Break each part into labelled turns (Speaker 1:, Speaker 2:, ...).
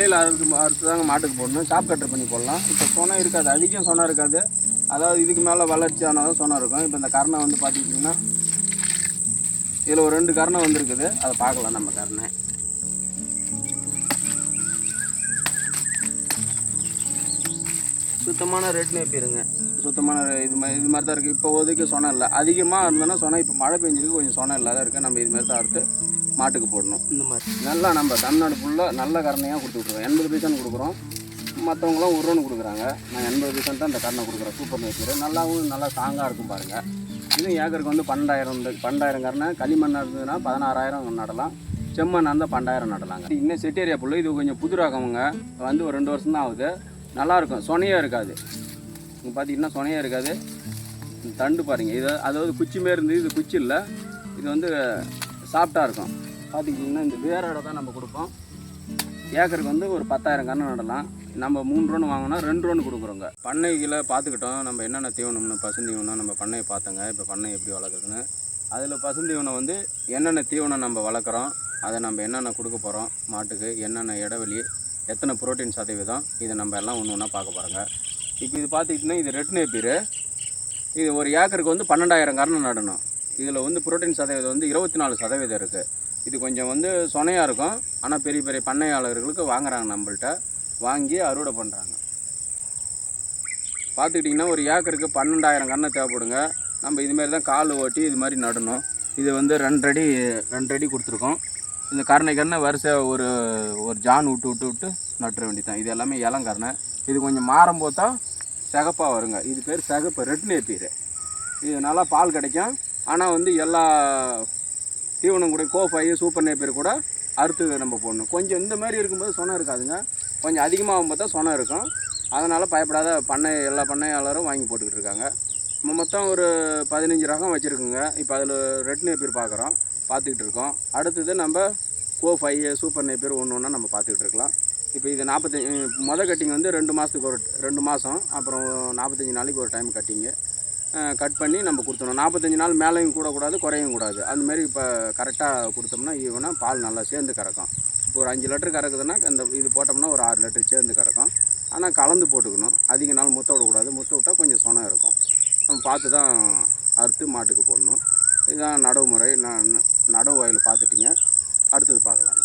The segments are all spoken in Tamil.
Speaker 1: நிலையில் அறுத்து தாங்க மாட்டுக்கு போடணும். சாப் கட்டர் பண்ணி போடலாம். இப்போ சொனை இருக்காது, அதிகம் சொனை இருக்காது. அதாவது இதுக்கு மேலே வளர்ச்சி ஆனாலும் சொனை இருக்கும். இப்போ இந்த கரணை வந்து பார்த்துக்கிட்டிங்கன்னா இதில் ஒரு 2 கரணை வந்துருக்குது. அதை பார்க்கலாம். நம்ம கரணை சுத்தமான ரெட் நேப்பிருங்க. சுத்தமான இது மாதிரி தான் இருக்குது. இப்போ ஒதுக்கு சொனை இல்லை. அதிகமாக இருந்தோன்னா சொனை, இப்போ மழை பெஞ்சிருக்கு, கொஞ்சம் சொனை இல்லாத இருக்குது. நம்ம இது மாதிரி தான் அறுத்து மாட்டுக்கு போடணும். இந்த மாதிரி நல்லா நம்ம தமிழ்நாடு ஃபுல்லாக நல்ல கரணையாக கொடுத்துட்ருக்கோம். 80 பைசான்னு கொடுக்குறோம். மற்றவங்களாம் 1 ரூபான்னு கொடுக்குறாங்க. நான் 80 பைசான் தான் இந்த கரணை கொடுக்குறேன். சூப்பர் நேச்சர் நல்லாவும் நல்லா ஸ்ட்ராங்காக இருக்கும் பாருங்கள். இதுவும் ஏக்கருக்கு வந்து 12,000 கரணை. களிமண்ணாக இருந்ததுன்னா 16,000 நடலாம். செம்மண்ணாக இருந்தால் 12,000 நடலாங்க. இன்னும் செட்டேரியா புல் இது கொஞ்சம் புது ரகமுங்க. வந்து ஒரு 2 வருஷம் தான் ஆகுது. நல்லாயிருக்கும். சொனையாக இருக்காது. இங்கே பார்த்தீங்கன்னா சொனையாக இருக்காது. தண்டு பாருங்கள். இது அதாவது குச்சி மாரி இருந்து, இது குச்சி இல்லை. இது வந்து சாஃப்டாக இருக்கும். பார்த்துக்கிட்டிங்கன்னா இந்த வேரோட தான் நம்ம கொடுப்போம். ஏக்கருக்கு வந்து ஒரு 10,000 கன்று நடலாம். நம்ம 3 ரூபான்னு வாங்கினா 2 ரூபான்னு கொடுக்குறோங்க. பண்ணைகளை பார்த்துக்கிட்டோம். நம்ம என்னென்ன தீவனம்னு பசுந்தீவனம் நம்ம பண்ணையை பார்த்தோங்க. இப்போ பண்ணை எப்படி வளர்க்குறதுன்னு அதில் பசுந்தீவனம் வந்து என்னென்ன தீவனம் நம்ம வளர்க்குறோம், அதை நம்ம என்னென்ன கொடுக்க போகிறோம் மாட்டுக்கு, என்னென்ன இடைவெளி, எத்தனை புரோட்டீன் சதவீதம், இதை நம்ம எல்லாம் ஒன்று ஒன்றா பார்க்க போகிறோங்க. இப்போ இது பார்த்துக்கிட்டிங்கன்னா இது ரெட் நேப்பியர். இது ஒரு ஏக்கருக்கு வந்து 12,000 கன்று நடணும். இதில் வந்து புரோட்டீன் சதவீதம் வந்து 24% இருக்குது. இது கொஞ்சம் வந்து சொனையாக இருக்கும். ஆனால் பெரிய பெரிய பண்ணையாளர்களுக்கு வாங்குறாங்க. நம்மள்கிட்ட வாங்கி அறுவடை பண்ணுறாங்க. பார்த்துக்கிட்டிங்கன்னா ஒரு ஏக்கருக்கு 12,000 கன்று தேவைப்படுங்க. நம்ம இதுமாரி தான் கால் ஓட்டி இது மாதிரி நடணும். இது வந்து 2 அடி கொடுத்துருக்கோம். இந்த கரணை வரிசை ஒரு ஜான் விட்டு நட்டுற வேண்டி தான். இது எல்லாமே இளங்கரணை. இது கொஞ்சம் மாறும் போது தான் சிகப்பாக வருங்க. இது பேர் சிகப்பு ரெட் நேப்பியர். இது நல்லா பால் கிடைக்கும். ஆனால் வந்து எல்லா தீவனம் கூட கோஃபை சூப்பர் நேப்பியர் கூட அறுத்து நம்ம போடணும். கொஞ்சம் இந்த மாதிரி இருக்கும்போது சொனை இருக்காதுங்க. கொஞ்சம் அதிகமாகும் பார்த்தா சொனை இருக்கும். அதனால் பயப்படாத எல்லா பண்ணையாளரும் வாங்கி போட்டுக்கிட்டு இருக்காங்க. நம்ம மொத்தம் ஒரு 15 ரகம் வச்சுருக்குங்க. இப்போ அதில் ரெட் நேப்பியர் பார்த்துக்கிட்டு இருக்கோம். அடுத்தது நம்ம கோஃபை சூப்பர் நேப்பியர் ஒன்று நம்ம பார்த்துக்கிட்டு இருக்கலாம். இப்போ இது 45 மொதல் கட்டிங் வந்து 2 மாதத்துக்கு 2 மாதம், அப்புறம் 45 நாளைக்கு ஒரு டைம் கட்டிங்கு கட் பண்ணி நம்ம கொடுத்தணும். 45 நாள் மேலேயும் கூடக்கூடாது, குறையும் கூடாது. அந்தமாரி இப்போ கரெக்டாக கொடுத்தோம்னா ஈவனாக பால் நல்லா சேர்ந்து கறக்கும். இப்போ ஒரு 5 லிட்டர் கறக்குதுன்னா இது போட்டோம்னா ஒரு 6 லிட்டர் சேர்ந்து கறக்கும். ஆனால் கலந்து போட்டுக்கணும். அதிக நாள் முத்த விடக்கூடாது. முத்த விட்டால் கொஞ்சம் சொனை இருக்கும். நம்ம பார்த்து தான் அறுத்து மாட்டுக்கு போடணும். இதுதான் நடவு முறை. நடவு வயல் பார்த்துட்டிங்க. அடுத்தது பார்க்கலாம்.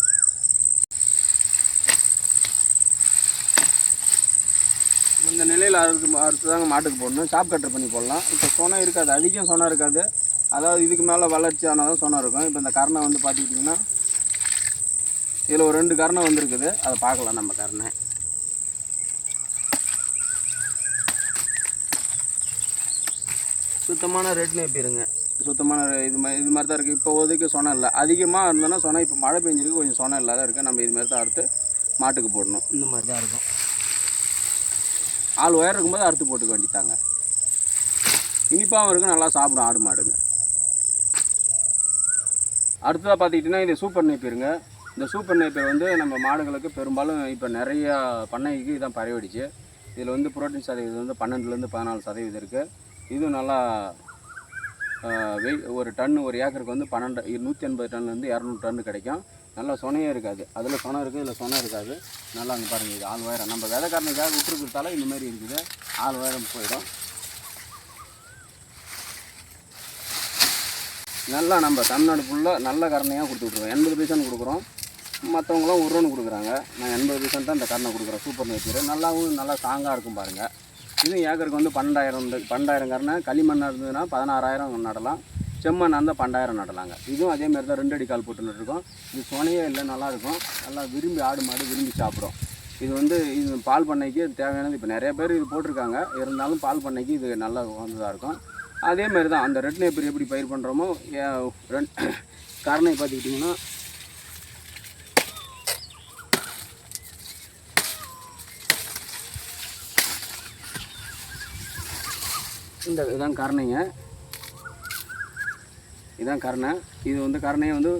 Speaker 1: இந்த நிலையில் அறுத்து தாங்க மாட்டுக்கு போடணும். சாப் கட்டர் பண்ணி போடலாம். இப்போ சொனை இருக்காது, அதிகம் சொனை இருக்காது. அதாவது இதுக்கு மேலே வளர்ச்சி ஆனாலும் சொனை இருக்கும். இப்போ இந்த கரணை வந்து பார்த்துக்கிட்டிங்கன்னா இதில் ஒரு 2 கரணை வந்துருக்குது. அதை பார்க்கலாம். நம்ம கரணை சுத்தமான ரெட் நேப்பியருங்க. சுத்தமான இது மாதிரி தான் இருக்குது. இப்போ ஒதுக்கு சொனை இல்லை. அதிகமாக இருந்தோன்னா சொனை, இப்போ மழை பெஞ்சிருக்கு, கொஞ்சம் சொனை இல்லாத இருக்குது. நம்ம இது மாதிரி தான் அறுத்து மாட்டுக்கு போடணும். இந்த மாதிரி தான் இருக்கும். ஆள் உயரம் இருக்கும்போது அறுத்து போட்டுக்க வேண்டித்தாங்க. இனிப்பாகவும் இருக்கும், நல்லா சாப்பிடும் ஆடு மாடுங்க. அடுத்ததாக பார்த்துக்கிட்டிங்கன்னா இது சூப்பர் நேப்பியருங்க. இந்த சூப்பர் நேப்பியர் வந்து நம்ம மாடுகளுக்கு பெரும்பாலும் இப்போ நிறையா பண்ணைக்கு இதான் பரவிடுச்சு. இதில் வந்து புரோட்டீன் சதவீதம் வந்து 12லேருந்து 14% இருக்குது. இதுவும் நல்லா ஒரு டன்னு ஒரு ஏக்கருக்கு வந்து 180 டன்லேருந்து 200 டன்னு கிடைக்கும். நல்லா சொனையே இருக்காது. அதில் சொனை இருக்குது, இதில் சொனை இருக்காது. நல்லா அங்கே பாருங்கள். இது ஆள் உயரம் நம்ம விதைக்காரனுக்காக விட்டுருக்கிறதால இந்தமாரி இருக்குது. ஆள் உயரம் போயிடும். நல்லா நம்ம தமிழ்நாடு ஃபுல்லாக நல்ல கரணையாக கொடுத்துட்ருக்கோம். 80 பைசான்னு கொடுக்குறோம். மற்றவங்களாம் 1 ரூபான்னு கொடுக்குறாங்க. நான் 80 பைசான்னு தான் இந்த கரணை கொடுக்குறேன். சூப்பர் நேச்சர் நல்லாவும் நல்லா ஸ்ட்ராங்காக இருக்கும் பாருங்கள். இதுவும் ஏக்கருக்கு வந்து 12,000 கரணை. களிமண்ணாக இருந்ததுன்னா 16,000 நடலாம். செம்மண்ணாக இருந்தால் 12,000 நடலாங்க. இதுவும் அதேமாதிரி தான் 2 அடி கால் போட்டு நட்டுருக்கோம். இது சொனையே இல்லை, நல்லாயிருக்கும். நல்லா விரும்பி ஆடு மாடு விரும்பி சாப்பிடும். இது வந்து இது பால் பண்ணைக்கு தேவையானது. இப்போ நிறைய பேர் இது போட்டிருக்காங்க. இருந்தாலும் பால் பண்ணைக்கு இது நல்லா வந்ததாக இருக்கும். அதேமாதிரி தான் அந்த ரெட் நேப்பியர் எப்படி பயிர் பண்ணுறோமோ கரணை பார்த்துக்கிட்டிங்கன்னா இதுதான் கரணைங்க. இதுதான் கரணை. இது வந்து கரணையை வந்து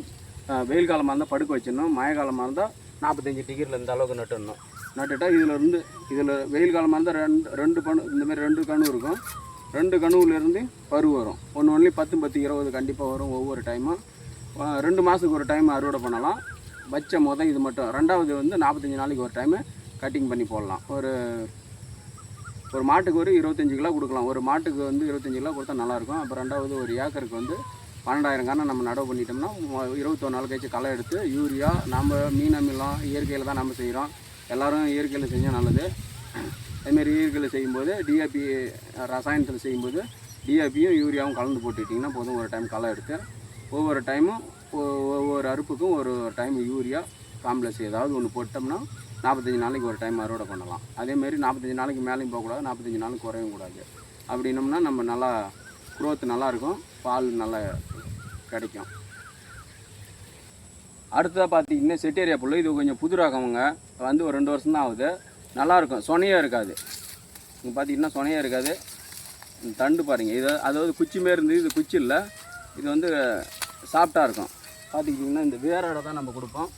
Speaker 1: வெயில் காலமாக இருந்தால் படுக்க வச்சிடணும். மழை காலமாக இருந்தால் 45 டிகிரியில் இந்த அளவுக்கு நட்டுடணும். நட்டுட்டால் இதில் வெயில் காலமாக இருந்தால் 2 கணு இந்தமாரி 2 கணு இருக்கும். 2 கணுவிலேருந்து பருவ வரும். ஒன்று 10, 10, 20 கண்டிப்பாக வரும். ஒவ்வொரு டைமும் 2 மாதத்துக்கு ஒரு டைம் அறுவடை பண்ணலாம். வச்ச இது மட்டும். ரெண்டாவது வந்து 45 நாளைக்கு ஒரு டைமு கட்டிங் பண்ணி போடலாம். ஒரு மாட்டுக்கு ஒரு 25 கிலோ கொடுக்கலாம். ஒரு மாட்டுக்கு வந்து 25 கிலோ கொடுத்தா நல்லாயிருக்கும். அப்புறம் ரெண்டாவது ஒரு ஏக்கருக்கு வந்து 12,000 கன்று நம்ம நடவு பண்ணிட்டோம்னா 21 நாள் கழிச்சு களை எடுத்து யூரியா நம்ம மீன் அமிலம் இயற்கையில் தான் நம்ம செய்கிறோம். எல்லோரும் இயற்கையில் செஞ்சால் நல்லது. அதுமாரி இயற்கையில் செய்யும்போது டிஏபி ரசாயனத்தில் செய்யும்போது டிஏபியும் யூரியாவும் கலந்து போட்டுக்கிட்டிங்கன்னா போதும். ஒரு டைம் களை எடுத்து ஒவ்வொரு டைமும் ஒவ்வொரு அறுப்புக்கும் ஒரு டைம் யூரியா காம்ப்ளெக்ஸ் ஏதாவது ஒன்று போட்டோம்னா 45 நாளைக்கு ஒரு டைம் அறுவடை பண்ணலாம். அதேமாரி 45 நாளைக்கு மேலேயும் போகக்கூடாது, 45 நாளுக்கு குறையவும் கூடாது. அப்படின்னோம்னா நம்ம நல்லா குரோத் நல்லாயிருக்கும், பால் நல்லா கிடைக்கும். அடுத்ததாக பார்த்திங்கன்னா செட்டேரியா புல். இது கொஞ்சம் புது ரகமுங்க, வந்து ஒரு 2 வருஷம் தான் ஆகுது. நல்லாயிருக்கும், சொனையாக இருக்காது. இங்கே பார்த்திங்கன்னா சொனையாக இருக்காது. தண்டு பாருங்கள், இது அதாவது குச்சி மாரி இருந்தது, இது குச்சி இல்லை, இது வந்து சாஃப்டாக இருக்கும். பார்த்துக்கிட்டிங்கன்னா இந்த வேரோட தான் நம்ம கொடுப்போம்.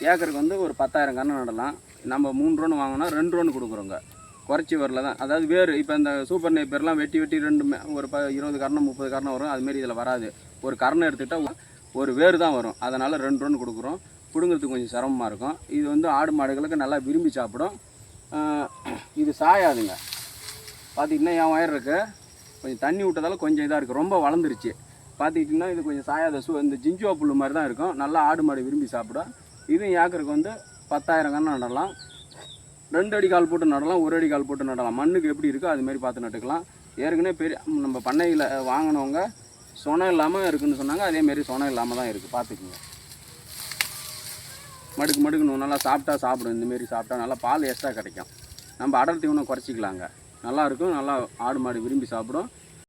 Speaker 1: ஏக்கருக்கு வந்து ஒரு 10,000 கன்று நடலாம். நம்ம 3 ரூன்னு வாங்கினா 2 ரூன்னு கொடுக்குறோங்க. குறைச்சி வரல தான். அதாவது வேர் இப்போ இந்த சூப்பர் நேப்பியர்லாம் வெட்டி ஒரு 20 கரணம் 30 கரணம் வரும். அதுமாரி இதில் வராது. ஒரு கரணம் எடுத்துக்கிட்டால் ஒரு வேர் தான் வரும். அதனால் 2 ரூன்னு கொடுக்குறோம். பிடுங்கிறதுக்கு கொஞ்சம் சிரமமாக இருக்கும். இது வந்து ஆடு மாடுகளுக்கு நல்லா விரும்பி சாப்பிடும். இது சாயாதுங்க. பார்த்திங்கன்னா என் வயர் இருக்குது, கொஞ்சம் தண்ணி விட்டதால கொஞ்சம் இதாக இருக்குது, ரொம்ப வளர்ந்துருச்சு. பார்த்துக்கிட்டிங்கன்னா இது கொஞ்சம் சாயாத இந்த ஜிஞ்சுவா புல் மாதிரி தான் இருக்கும். நல்லா ஆடு மாடு விரும்பி சாப்பிடும். இதுவும் ஏக்கருக்கு வந்து 10,000 கன்று நடலாம். 2 அடி கால் போட்டு நடலாம், 1 அடி கால் போட்டு நடலாம். மண்ணுக்கு எப்படி இருக்கோ அதுமாரி பார்த்து நட்டுக்கலாம். ஏற்கனவே நம்ம பண்ணையில் வாங்கினவங்க சொனை இல்லாமல் இருக்குதுன்னு சொன்னாங்க. அதேமாரி சொனை இல்லாமல் தான் இருக்குது. பார்த்துக்குங்க. மடுக்குன்னு நல்லா சாப்பிட்டா சாப்பிடும். இந்தமாரி சாப்பிட்டா நல்லா பால் எக்ஸ்ட்ரா கிடைக்கும். நம்ம அடர் தீவனம் குறைச்சிக்கலாங்க. நல்லாயிருக்கும். நல்லா ஆடு மாடு விரும்பி சாப்பிடும்.